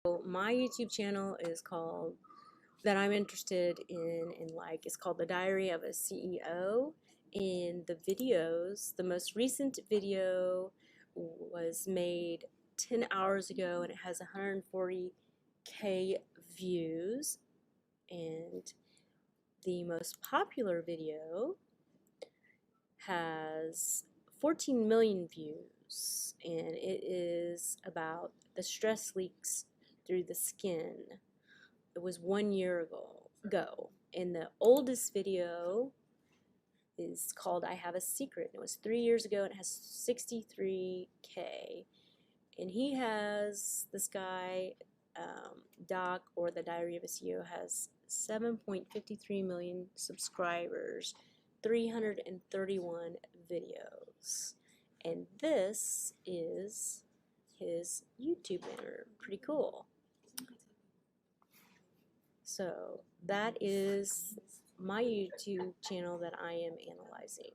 So my YouTube channel is called, that I'm interested in like, it's called The Diary of a CEO. And the videos, the most recent video was made 10 hours ago and it has 140K views. And the most popular video has 14 million views, and it is about the stress leaks through the skin. It was 1 year ago. And the oldest video is called I Have a Secret. It was 3 years ago and it has 63K. And he has, this guy, Doc, or The Diary of a CEO, has 7.53 million subscribers, 331 videos. And this is his YouTube banner. Pretty cool. So that is my YouTube channel that I am analyzing.